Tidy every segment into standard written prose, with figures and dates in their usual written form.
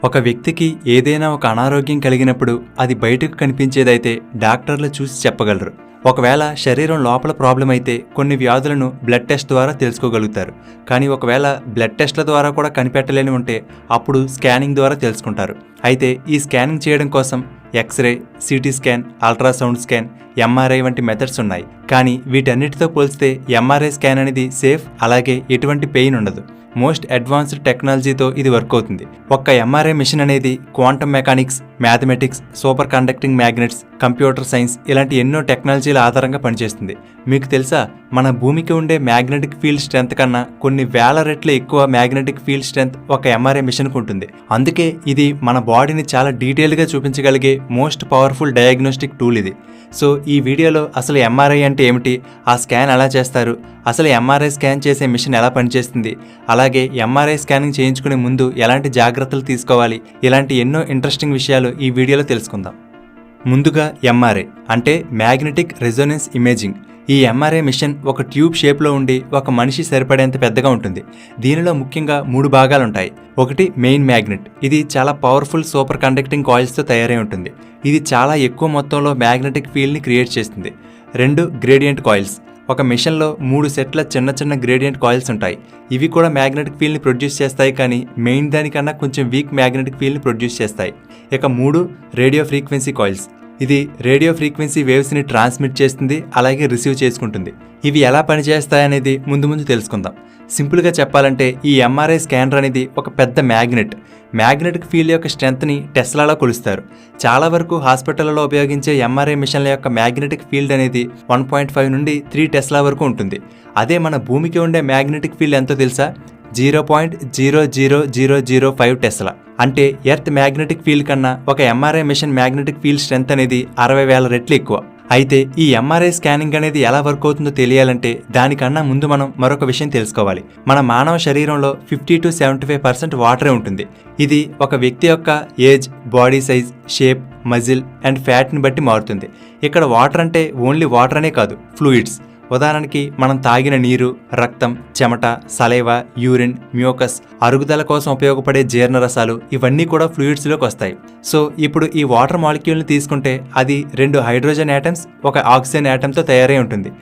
ఒక వ్యక్తికి ఏదైనా ఒక అనారోగ్యం కలిగినప్పుడు అది బయటకు కనిపించేదైతే డాక్టర్లు చూసి చెప్పగలరు. ఒకవేళ శరీరం లోపల ప్రాబ్లం అయితే కొన్ని వ్యాధులను బ్లడ్ టెస్ట్ ద్వారా తెలుసుకోగలుగుతారు. కానీ ఒకవేళ బ్లడ్ టెస్ట్ల ద్వారా కూడా కనిపెట్టలేని ఉంటే అప్పుడు స్కానింగ్ ద్వారా తెలుసుకుంటారు. అయితే ఈ స్కానింగ్ చేయడం కోసం x-ray, CT scan, ultrasound scan, MRI వంటి మెథడ్స్ ఉన్నాయి. కానీ వీటన్నిటితో పోల్చితే ఎంఆర్ఐ స్కాన్ అనేది సేఫ్, అలాగే ఎటువంటి పెయిన్ ఉండదు. మోస్ట్ అడ్వాన్స్డ్ టెక్నాలజీతో ఇది వర్క్ అవుతుంది. ఒక్క ఎంఆర్ఐ మిషన్ అనేది quantum mechanics, mathematics, super conducting magnets, computer science ఇలాంటి ఎన్నో టెక్నాలజీల ఆధారంగా పనిచేస్తుంది. మీకు తెలుసా, మన భూమికి ఉండే మ్యాగ్నెటిక్ ఫీల్డ్ స్ట్రెంత్ కన్నా కొన్ని వేల రెట్లు ఎక్కువ మ్యాగ్నెటిక్ ఫీల్డ్ స్ట్రెంత్ ఒక ఎంఆర్ఐ మిషన్కు ఉంటుంది. అందుకే ఇది మన బాడీని చాలా డీటెయిల్గా చూపించగలిగే మోస్ట్ పవర్ఫుల్ డయాగ్నోస్టిక్ టూల్ ఇది. సో ఈ వీడియోలో అసలు ఎంఆర్ఐ అంటే ఏమిటి, ఆ స్కాన్ ఎలా చేస్తారు, అసలు ఎంఆర్ఐ స్కాన్ చేసే మిషన్ ఎలా పనిచేస్తుంది, అలాగే ఎంఆర్ఐ స్కానింగ్ చేయించుకునే ముందు ఎలాంటి జాగ్రత్తలు తీసుకోవాలి, ఇలాంటి ఎన్నో ఇంట్రెస్టింగ్ విషయాలు ఈ వీడియోలో తెలుసుకుందాం. ముందుగా ఎంఆర్ఐ అంటే మ్యాగ్నెటిక్ రెజొనెన్స్ ఇమేజింగ్. ఈ ఎంఆర్ఐ మిషన్ ఒక ట్యూబ్ షేప్లో ఉండి ఒక మనిషి సరిపడేంత పెద్దగా ఉంటుంది. దీనిలో ముఖ్యంగా 3 భాగాలు ఉంటాయి. ఒకటి మెయిన్ మ్యాగ్నెట్. ఇది చాలా పవర్ఫుల్ సూపర్ కండక్టింగ్ కాయిల్స్తో తయారై ఉంటుంది. ఇది చాలా ఎక్కువ మొత్తంలో మ్యాగ్నెటిక్ ఫీల్డ్ని క్రియేట్ చేస్తుంది. 2 గ్రేడియంట్ కాయిల్స్. ఒక మిషన్లో 3 సెట్ల చిన్న చిన్న గ్రేడియంట్ కాయిల్స్ ఉంటాయి. ఇవి కూడా మ్యాగ్నెటిక్ ఫీల్డ్ని ప్రొడ్యూస్ చేస్తాయి, కానీ మెయిన్ దానికన్నా కొంచెం వీక్ మ్యాగ్నెటిక్ ఫీల్డ్ని ప్రొడ్యూస్ చేస్తాయి. ఇక 3 రేడియో ఫ్రీక్వెన్సీ కాయిల్స్. ఇది రేడియో ఫ్రీక్వెన్సీ వేవ్స్ని ట్రాన్స్మిట్ చేస్తుంది, అలాగే రిసీవ్ చేసుకుంటుంది. ఇవి ఎలా పనిచేస్తాయనేది ముందు తెలుసుకుందాం. సింపుల్గా చెప్పాలంటే ఈ ఎంఆర్ఐ స్కానర్ అనేది ఒక పెద్ద మ్యాగ్నెటిక్ ఫీల్డ్ యొక్క స్ట్రెంత్ని టెస్లాలో కొలుస్తారు. చాలా వరకు హాస్పిటల్లో ఉపయోగించే ఎంఆర్ఐ మిషన్ల యొక్క మ్యాగ్నెటిక్ ఫీల్డ్ అనేది 1.5 నుండి 3 టెస్లా వరకు ఉంటుంది. అదే మన భూమికి ఉండే మ్యాగ్నెటిక్ ఫీల్డ్ ఎంతో తెలుసా? 0.00005 టెస్లా. అంటే ఎర్త్ మ్యాగ్నెటిక్ ఫీల్డ్ కన్నా ఒక MRI machine magnetic field strength అనేది 60,000 రెట్లు ఎక్కువ. అయితే ఈ ఎంఆర్ఐ స్కానింగ్ అనేది ఎలా వర్క్ అవుతుందో తెలియాలంటే దానికన్నా ముందు మనం మరొక విషయం తెలుసుకోవాలి. మన మానవ శరీరంలో 50 to 75% వాటరే ఉంటుంది. ఇది ఒక వ్యక్తి యొక్క age, body size, shape, muscle and ఫ్యాట్ని బట్టి మారుతుంది. ఇక్కడ వాటర్ అంటే ఓన్లీ వాటర్ అనే కాదు, ఫ్లూయిడ్స్. ఉదాహరణకి మనం తాగిన నీరు, రక్తం, చెమట, సలైవా, యూరిన్, మ్యూకస్, అరుగుదల కోసం ఉపయోగపడే జీర్ణరసాలు ఇవన్నీ కూడా ఫ్లూయిడ్స్లోకి వస్తాయి. సో ఇప్పుడు ఈ వాటర్ మాలిక్యూల్ని తీసుకుంటే అది 2 హైడ్రోజన్ యాటమ్స్, 1 ఆక్సిజన్ యాటమ్తో తయారై ఉంటుంది.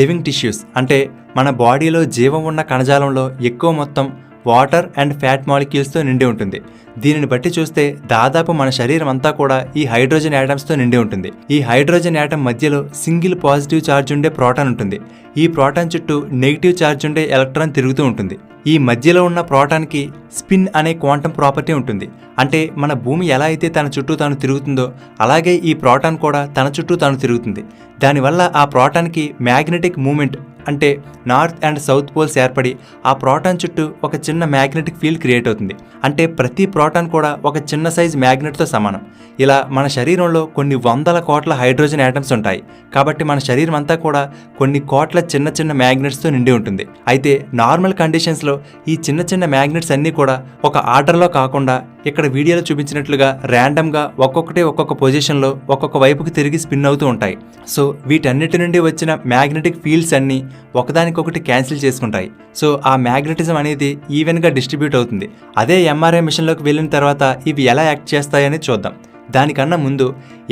లివింగ్ టిష్యూస్ అంటే మన బాడీలో జీవం ఉన్న కణజాలంలో ఎక్కువ మొత్తం వాటర్ అండ్ ఫ్యాట్ మాలిక్యూల్స్తో నిండి ఉంటుంది. దీనిని బట్టి చూస్తే దాదాపు మన శరీరం అంతా కూడా ఈ హైడ్రోజన్ యాటమ్స్తో నిండి ఉంటుంది. ఈ హైడ్రోజన్ యాటమ్ మధ్యలో సింగిల్ పాజిటివ్ ఛార్జ్ ఉండే ప్రోటాన్ ఉంటుంది. ఈ ప్రోటాన్ చుట్టూ నెగిటివ్ ఛార్జ్ ఉండే ఎలక్ట్రాన్ తిరుగుతూ ఉంటుంది. ఈ మధ్యలో ఉన్న ప్రోటాన్కి స్పిన్ అనే క్వాంటమ్ ప్రాపర్టీ ఉంటుంది. అంటే మన భూమి ఎలా అయితే తన చుట్టూ తాను తిరుగుతుందో అలాగే ఈ ప్రోటాన్ కూడా తన చుట్టూ తాను తిరుగుతుంది. దానివల్ల ఆ ప్రోటాన్కి మ్యాగ్నెటిక్ మూమెంట్ అంటే నార్త్ అండ్ సౌత్ పోల్స్ ఏర్పడి ఆ ప్రోటాన్ చుట్టూ ఒక చిన్న మ్యాగ్నెటిక్ ఫీల్డ్ క్రియేట్ అవుతుంది. అంటే ప్రతి ప్రోటాన్ కూడా ఒక చిన్న సైజ్ మ్యాగ్నెట్తో సమానం. ఇలా మన శరీరంలో కొన్ని 100 కోట్ల హైడ్రోజన్ యాటమ్స్ ఉంటాయి. కాబట్టి మన శరీరం అంతా కూడా కొన్ని కోట్ల చిన్న చిన్న మ్యాగ్నెట్స్తో నిండి ఉంటుంది. అయితే నార్మల్ కండిషన్స్లో ఈ చిన్న చిన్న మ్యాగ్నెట్స్ అన్నీ కూడా ఒక ఆర్డర్లో కాకుండా ఇక్కడ వీడియోలో చూపించినట్లుగా ర్యాండమ్గా ఒక్కొక్క పొజిషన్లో ఒక్కొక్క వైపుకి తిరిగి స్పిన్ అవుతూ ఉంటాయి. సో వీటన్నిటి నుండి వచ్చిన మ్యాగ్నెటిక్ ఫీల్డ్స్ అన్నీ ఒకదానికొకటి క్యాన్సిల్ చేసుకుంటాయి. సో ఆ మ్యాగ్నెటిజం అనేది ఈవెన్గా డిస్ట్రిబ్యూట్ అవుతుంది. అదే ఎంఆర్ఐ మిషన్లోకి వెళ్ళిన తర్వాత ఇవి ఎలా యాక్ట్ చేస్తాయని చూద్దాం. దానికన్నా ముందు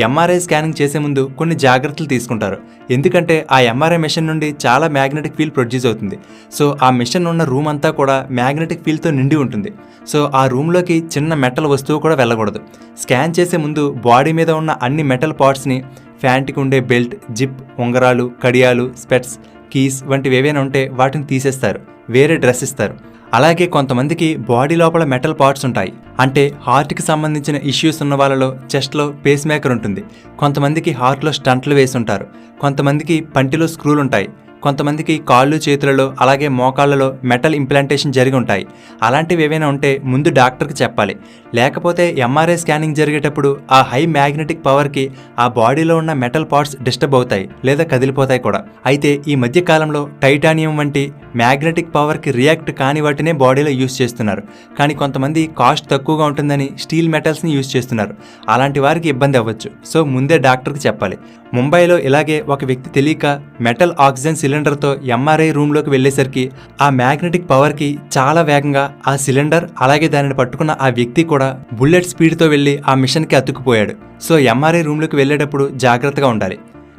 ఎంఆర్ఐ స్కానింగ్ చేసే ముందు కొన్ని జాగ్రత్తలు తీసుకుంటారు. ఎందుకంటే ఆ ఎంఆర్ఐ మిషన్ నుండి చాలా మ్యాగ్నెటిక్ ఫీల్డ్ ప్రొడ్యూస్ అవుతుంది. సో ఆ మిషన్ ఉన్న రూమ్ అంతా కూడా మ్యాగ్నెటిక్ ఫీల్డ్తో నిండి ఉంటుంది. సో ఆ రూమ్లోకి చిన్న మెటల్ వస్తువు కూడా వెళ్ళకూడదు. స్కాన్ చేసే ముందు బాడీ మీద ఉన్న అన్ని మెటల్ పార్ట్స్ని, ఫ్యాంట్కి ఉండే బెల్ట్, జిప్, ఉంగరాలు, కడియాలు, స్పెట్స్, కీస్ వంటివి ఏవైనా ఉంటే వాటిని తీసేస్తారు, వేరే డ్రెస్ ఇస్తారు. అలాగే కొంతమందికి బాడీ లోపల మెటల్ పార్ట్స్ ఉంటాయి. అంటే హార్ట్కి సంబంధించిన ఇష్యూస్ ఉన్న వాళ్ళలో చెస్ట్లో పేస్ మేకర్ ఉంటుంది. కొంతమందికి హార్ట్లో స్టంట్లు వేసి ఉంటారు. కొంతమందికి పంటిలో స్క్రూలు ఉంటాయి. కొంతమందికి కాళ్ళు, చేతులలో అలాగే మోకాళ్ళలో మెటల్ ఇంప్లాంటేషన్ జరిగి ఉంటాయి. అలాంటివి ఏవైనా ఉంటే ముందు డాక్టర్కి చెప్పాలి. లేకపోతే ఎంఆర్ఐ స్కానింగ్ జరిగేటప్పుడు ఆ హై మ్యాగ్నెటిక్ పవర్కి ఆ బాడీలో ఉన్న మెటల్ పార్ట్స్ డిస్టర్బ్ అవుతాయి లేదా కదిలిపోతాయి కూడా. అయితే ఈ మధ్య కాలంలో టైటానియం వంటి మ్యాగ్నెటిక్ పవర్కి రియాక్ట్ కాని వాటినే బాడీలో యూస్ చేస్తున్నారు. కానీ కొంతమంది కాస్ట్ తక్కువగా ఉంటుందని స్టీల్ మెటల్స్ని యూస్ చేస్తున్నారు. అలాంటి వారికి ఇబ్బంది అవ్వచ్చు. సో ముందే డాక్టర్కి చెప్పాలి. ముంబైలో ఇలాగే ఒక వ్యక్తి తెలియక మెటల్ ఆక్సిజన్ సిలిండర్తో ఎంఆర్ఐ రూమ్లోకి వెళ్ళేసరికి ఆ మ్యాగ్నెటిక్ పవర్కి చాలా వేగంగా ఆ సిలిండర్ అలాగే దానిని పట్టుకున్న ఆ వ్యక్తి కూడా బుల్లెట్ స్పీడ్తో వెళ్ళి ఆ మిషన్కి అతుక్కుపోయాడు. సో ఎంఆర్ఐ రూమ్లోకి వెళ్ళేటప్పుడు జాగ్రత్తగా ఉండాలి.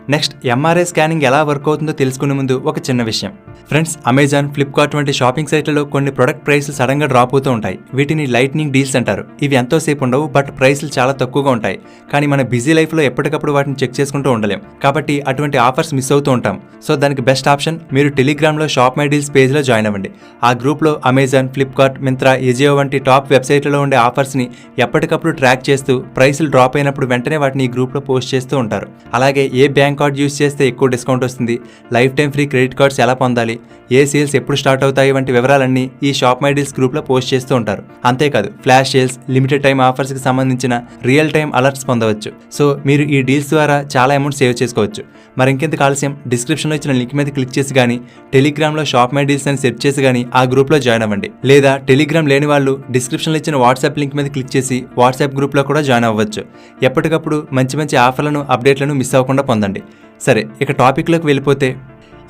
నెక్స్ట్, ఎంఆర్ఐ స్కానింగ్ ఎలా వర్క్ అవుతుందో తెలుసుకునే ముందు ఒక చిన్న విషయం. ఫ్రెండ్స్, అమెజాన్, ఫ్లిప్కార్ట్ వంటి షాపింగ్ సైట్లలో కొన్ని ప్రొడక్ట్ ప్రైస్లు సడన్గా డ్రాప్ అవుతూ ఉంటాయి. వీటిని లైట్నింగ్ డీల్స్ అంటారు. ఇవి ఎంతోసేపు ఉండవు, బట్ ప్రైస్లు చాలా తక్కువగా ఉంటాయి. కానీ మన బిజీ లైఫ్లో ఎప్పటికప్పుడు వాటిని చెక్ చేసుకుంటూ ఉండలేం. కాబట్టి అటువంటి ఆఫర్స్ మిస్ అవుతూ ఉంటాం. సో దానికి బెస్ట్ ఆప్షన్ మీరు టెలిగ్రామ్లో షాప్ మై డీల్స్ పేజ్లో జాయిన్ అవ్వండి. ఆ గ్రూప్లో అమెజాన్, ఫ్లిప్కార్ట్, మింత్రా, ఎజియో వంటి టాప్ వెబ్సైట్లలో ఉండే ఆఫర్స్ని ఎప్పటికప్పుడు ట్రాక్ చేస్తూ ప్రైస్లు డ్రాప్ అయినప్పుడు వెంటనే వాటిని ఈ గ్రూప్లో పోస్ట్ చేస్తూ ఉంటారు. అలాగే ఏ బ్యాంక్ కార్డ్ యూస్ చేస్తే ఎక్కువ డిస్కౌంట్ వస్తుంది, life time free credit cards ఎలా పొందాలి, ఏ సేల్స్ ఎప్పుడు స్టార్ట్ అవుతాయి వంటి వివరాలన్నీ ఈ షాప్ మై డీల్స్ గ్రూప్లో పోస్ట్ చేస్తూ ఉంటారు. అంతేకాదు ఫ్లాష్ సేల్స్, లిమిటెడ్ టైం ఆఫర్స్కి సంబంధించిన రియల్ టైం అలర్ట్స్ పొందవచ్చు. సో మీరు ఈ డీల్స్ ద్వారా చాలా అమౌంట్ సేవ్ చేసుకోవచ్చు. మరి ఇంకెంత ఆలస్యం, డిస్క్రిప్షన్లో ఇచ్చిన లింక్ మీద క్లిక్ చేసి కానీ టెలిగ్రామ్లో షాప్ మై డీల్స్ అని సెర్చ్ చేసి కానీ ఆ గ్రూప్లో జాయిన్ అవ్వండి. లేదా టెలిగ్రామ్ లేని వాళ్ళు డిస్క్రిప్షన్లో ఇచ్చిన వాట్సాప్ లింక్ మీద క్లిక్ చేసి వాట్సాప్ గ్రూప్లో కూడా జాయిన్ అవ్వచ్చు. ఎప్పటికప్పుడు మంచి మంచి ఆఫర్లను, అప్డేట్లను మిస్ అవ్వకుండా పొందండి. సరే, ఇక టాపిక్లోకి వెళ్ళిపోతే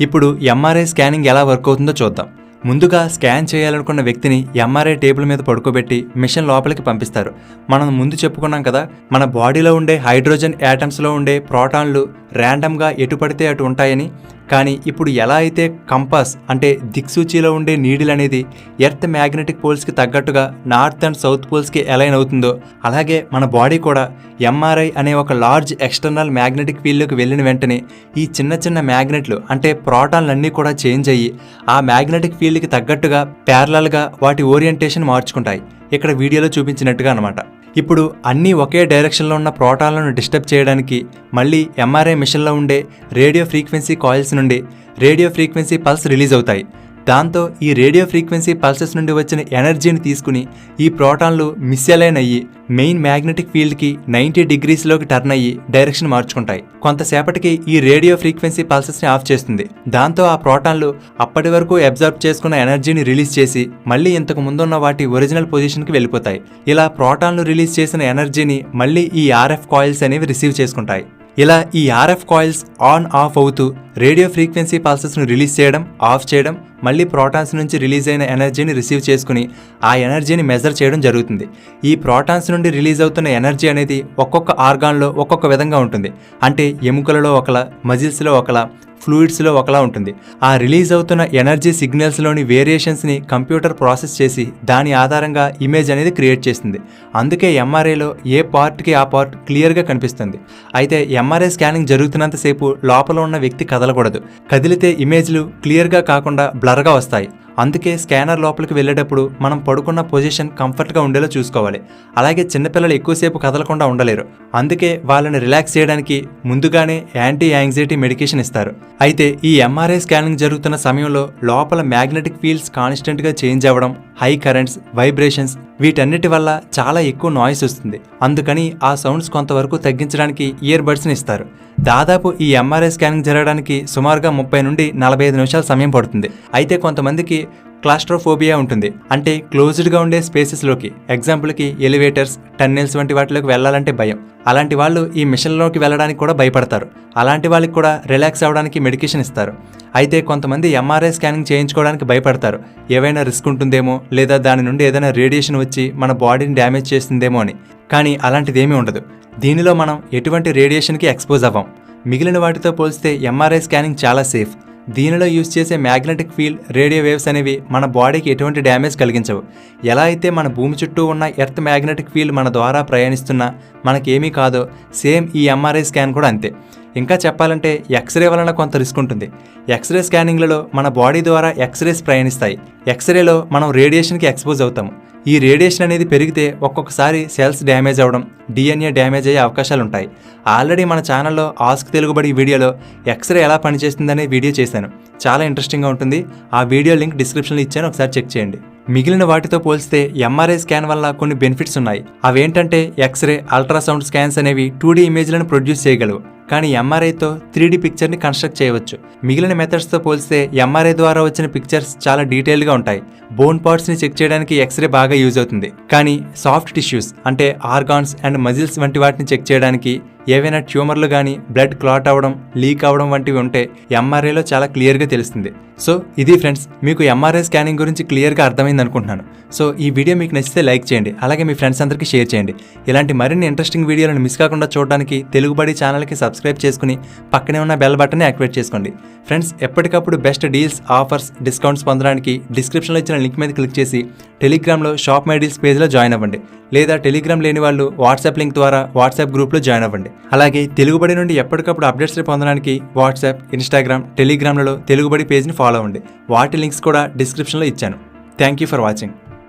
ఇప్పుడు ఎంఆర్ఐ స్కానింగ్ ఎలా వర్క్ అవుతుందో చూద్దాం. ముందుగా స్కాన్ చేయాలనుకున్న వ్యక్తిని ఎంఆర్ఐ టేబుల్ మీద పడుకోబెట్టి మిషన్ లోపలికి పంపిస్తారు. మనం ముందు చెప్పుకున్నాం కదా, మన బాడీలో ఉండే హైడ్రోజన్ యాటమ్స్లో ఉండే ప్రోటాన్లు ర్యాండమ్గా ఎటు పడితే అటు ఉంటాయని. కానీ ఇప్పుడు ఎలా అయితే కంపాస్ అంటే దిక్సూచిలో ఉండే నీడిల్ అనేది ఎర్త్ మ్యాగ్నెటిక్ పోల్స్కి తగ్గట్టుగా నార్త్ అండ్ సౌత్ పోల్స్కి అలైన్ అవుతుందో, అలాగే మన బాడీ కూడా ఎంఆర్ఐ అనే ఒక లార్జ్ ఎక్స్టర్నల్ మ్యాగ్నెటిక్ ఫీల్డ్లోకి వెళ్ళిన వెంటనే ఈ చిన్న చిన్న మ్యాగ్నెట్లు అంటే ప్రోటాన్లన్నీ కూడా చేంజ్ అయ్యి ఆ మ్యాగ్నెటిక్ ఫీల్డ్కి తగ్గట్టుగా ప్యారలల్గా వాటి ఓరియంటేషన్ మార్చుకుంటాయి. ఇక్కడ వీడియోలో చూపించినట్టుగా అనమాట. ఇప్పుడు అన్నీ ఒకే డైరెక్షన్లో ఉన్న ప్రోటాన్లను డిస్టర్బ్ చేయడానికి మళ్ళీ ఎంఆర్ఐ మిషన్లో ఉండే రేడియో ఫ్రీక్వెన్సీ కాయిల్స్ నుండి రేడియో ఫ్రీక్వెన్సీ పల్స్ రిలీజ్ అవుతాయి. దాంతో ఈ రేడియో ఫ్రీక్వెన్సీ పల్సెస్ నుండి వచ్చిన ఎనర్జీని తీసుకుని ఈ ప్రోటాన్లు మిస్అలైన్ అయ్యి మెయిన్ మ్యాగ్నెటిక్ ఫీల్డ్కి 90 degreesలోకి టర్న్ అయ్యి డైరెక్షన్ మార్చుకుంటాయి. కొంతసేపటికి ఈ రేడియో ఫ్రీక్వెన్సీ పల్సెస్ని ఆఫ్ చేస్తుంది. దాంతో ఆ ప్రోటాన్లు అప్పటి వరకు అబ్జర్వ్ చేసుకున్న ఎనర్జీని రిలీజ్ చేసి మళ్ళీ ఇంతకు ముందున్న వాటి ఒరిజినల్ పొజిషన్కి వెళ్ళిపోతాయి. ఇలా ప్రోటాన్లు రిలీజ్ చేసిన ఎనర్జీని మళ్ళీ ఈ ఆర్ఎఫ్ కాయిల్స్ అనేవి రిసీవ్ చేసుకుంటాయి. ఇలా ఈ ఆర్ఎఫ్ కాయిల్స్ ఆన్ ఆఫ్ అవుతూ రేడియో ఫ్రీక్వెన్సీ పల్సెస్ను రిలీజ్ చేయడం, ఆఫ్ చేయడం, మళ్ళీ ప్రోటాన్స్ నుంచి రిలీజ్ అయిన ఎనర్జీని రిసీవ్ చేసుకుని ఆ ఎనర్జీని మెజర్ చేయడం జరుగుతుంది. ఈ ప్రోటాన్స్ నుండి రిలీజ్ అవుతున్న ఎనర్జీ అనేది ఒక్కొక్క ఆర్గాన్లో ఒక్కొక్క విధంగా ఉంటుంది. అంటే ఎముకలలో ఒకలా, మజిల్స్లో ఒకలా, ఫ్లూయిడ్స్లో ఒకలా ఉంటుంది. ఆ రిలీజ్ అవుతున్న ఎనర్జీ సిగ్నల్స్లోని వేరియేషన్స్ని కంప్యూటర్ ప్రాసెస్ చేసి దాని ఆధారంగా ఇమేజ్ అనేది క్రియేట్ చేస్తుంది. అందుకే ఎంఆర్ఐలో ఏ పార్ట్కి ఆ పార్ట్ క్లియర్గా కనిపిస్తుంది. అయితే ఎంఆర్ఐ స్కానింగ్ జరుగుతున్నంతసేపు లోపల ఉన్న వ్యక్తి కదలకూడదు. కదిలితే ఇమేజ్లు క్లియర్గా కాకుండా బ్లర్గా వస్తాయి. అందుకే స్కానర్ లోపలికి వెళ్ళేటప్పుడు మనం పడుకున్న పొజిషన్ కంఫర్ట్గా ఉండేలా చూసుకోవాలి. అలాగే చిన్నపిల్లలు ఎక్కువసేపు కదలకుండా ఉండలేరు. అందుకే వాళ్ళని రిలాక్స్ చేయడానికి ముందుగానే యాంటీ యాంగ్జైటీ మెడికేషన్ ఇస్తారు. అయితే ఈ ఎంఆర్ఐ స్కానింగ్ జరుగుతున్న సమయంలో లోపల మ్యాగ్నెటిక్ ఫీల్డ్స్ కాన్స్టెంట్గా చేంజ్ అవ్వడం, హై కరెంట్స్, వైబ్రేషన్స్ వీటన్నిటి వల్ల చాలా ఎక్కువ నాయిస్ వస్తుంది. అందుకని ఆ సౌండ్స్ కొంతవరకు తగ్గించడానికి ఇయర్ బడ్స్ని ఇస్తారు. దాదాపు ఈ ఎంఆర్ఐ స్కానింగ్ జరగడానికి సుమారుగా 30 నుండి 45 నిమిషాల సమయం పడుతుంది. అయితే కొంతమందికి క్లాస్ట్రోఫోబియా ఉంటుంది. అంటే క్లోజ్డ్గా ఉండే స్పేసెస్లోకి, ఎగ్జాంపుల్కి ఎలివేటర్స్, టన్నెల్స్ వంటి వాటిలోకి వెళ్ళాలంటే భయం. అలాంటి వాళ్ళు ఈ మిషన్లోకి వెళ్ళడానికి కూడా భయపడతారు. అలాంటి వాళ్ళకి కూడా రిలాక్స్ అవ్వడానికి మెడికేషన్ ఇస్తారు. అయితే కొంతమంది ఎంఆర్ఐ స్కానింగ్ చేయించుకోవడానికి భయపడతారు. ఏవైనా రిస్క్ ఉంటుందేమో, లేదా దాని నుండి ఏదైనా రేడియేషన్ వచ్చి మన బాడీని డ్యామేజ్ చేస్తుందేమో అని. కానీ అలాంటిదేమీ ఉండదు. దీనిలో మనం ఎటువంటి రేడియేషన్కి ఎక్స్పోజ్ అవ్వం. మిగిలిన వాటితో పోలిస్తే ఎంఆర్ఐ స్కానింగ్ చాలా సేఫ్. దీనిలో యూజ్ చేసే మ్యాగ్నెటిక్ ఫీల్డ్, రేడియో వేవ్స్ అనేవి మన బాడీకి ఎటువంటి డ్యామేజ్ కలిగించవు. ఎలా అయితే మన భూమి చుట్టూ ఉన్న ఎర్త్ మ్యాగ్నెటిక్ ఫీల్డ్ మన ద్వారా ప్రయాణిస్తున్నా మనకేమీ కాదో, సేమ్ ఈ ఎంఆర్ఐ స్కాన్ కూడా అంతే. ఇంకా చెప్పాలంటే ఎక్స్రే వలన కొంత రిస్క్ ఉంటుంది. ఎక్స్రే స్కానింగ్లలో మన బాడీ ద్వారా ఎక్స్రేస్ ప్రయాణిస్తాయి. ఎక్స్రేలో మనం రేడియేషన్కి ఎక్స్పోజ్ అవుతాము. ఈ రేడియేషన్ అనేది పెరిగితే ఒక్కొక్కసారి సెల్స్ డ్యామేజ్ అవ్వడం, డిఎన్ఏ డ్యామేజ్ అయ్యే అవకాశాలు ఉంటాయి. ఆల్రెడీ మన ఛానల్లో ఆస్క్ తెలుగుబడి వీడియోలో ఎక్స్రే ఎలా పనిచేస్తుందనే వీడియో చేశాను. చాలా ఇంట్రెస్టింగ్గా ఉంటుంది. ఆ వీడియో లింక్ డిస్క్రిప్షన్లో ఇచ్చాను, ఒకసారి చెక్ చేయండి. మిగిలిన వాటితో పోల్చితే ఎంఆర్ఐ స్కాన్ వల్ల కొన్ని బెనిఫిట్స్ ఉన్నాయి. అవేంటంటే ఎక్స్రే, అల్ట్రాసౌండ్ స్కాన్స్ అనేవి 2D ఇమేజ్లను ప్రొడ్యూస్ చేయగలవు. కానీ ఎంఆర్ఐతో 3D పిక్చర్ని కన్స్ట్రక్ట్ చేయవచ్చు. మిగిలిన మెథడ్స్తో పోలిస్తే ఎంఆర్ఐ ద్వారా వచ్చిన పిక్చర్స్ చాలా డీటెయిల్గా ఉంటాయి. బోన్ పార్ట్స్ని చెక్ చేయడానికి ఎక్స్రే బాగా యూజ్ అవుతుంది. కానీ సాఫ్ట్ టిష్యూస్ అంటే ఆర్గాన్స్ అండ్ మజిల్స్ వంటి వాటిని చెక్ చేయడానికి, ఏవైనా ట్యూమర్లు కానీ బ్లడ్ క్లాట్ అవ్వడం, లీక్ అవ్వడం వంటివి ఉంటే ఎంఆర్ఐలో చాలా క్లియర్గా తెలుస్తుంది. సో ఇది ఫ్రెండ్స్, మీకు ఎంఆర్ఐ స్కానింగ్ గురించి క్లియర్గా అర్థమైంది అనుకుంటున్నాను. సో ఈ వీడియో మీకు నచ్చితే లైక్ చేయండి, అలాగే మీ ఫ్రెండ్స్ అందరికీ షేర్ చేయండి. ఇలాంటి మరిన్ని ఇంట్రెస్టింగ్ వీడియోలను మిస్ కాకుండా చూడడానికి తెలుగుబడి ఛానల్కి సబ్స్క్రైబ్ చేసుకుని పక్కనే ఉన్న బెల్ బటన్ని యాక్టివేట్ చేసుకోండి. ఫ్రెండ్స్, ఎప్పటికప్పుడు బెస్ట్ డీల్స్, ఆఫర్స్, డిస్కౌంట్స్ పొందడానికి డిస్క్రిప్షన్లో ఇచ్చిన లింక్ మీద క్లిక్ చేసి టెలిగ్రామ్లో షాప్ మై డీల్స్ పేజ్లో జాయిన్ అవ్వండి. లేదా టెలిగ్రామ్ లేని వాళ్ళు వాట్సాప్ లింక్ ద్వారా వాట్సాప్ గ్రూప్లో జాయిన్ అవ్వండి. అలాగే తెలుగుబడి నుండి ఎప్పటికప్పుడు అప్డేట్స్ పొందడానికి వాట్సాప్, ఇన్స్టాగ్రామ్, టెలిగ్రామ్లలో తెలుగుబడి పేజ్ని ఫాలో అవ్వండి. వాటి లింక్స్ కూడా డిస్క్రిప్షన్లో ఇచ్చాను. Thank you for watching.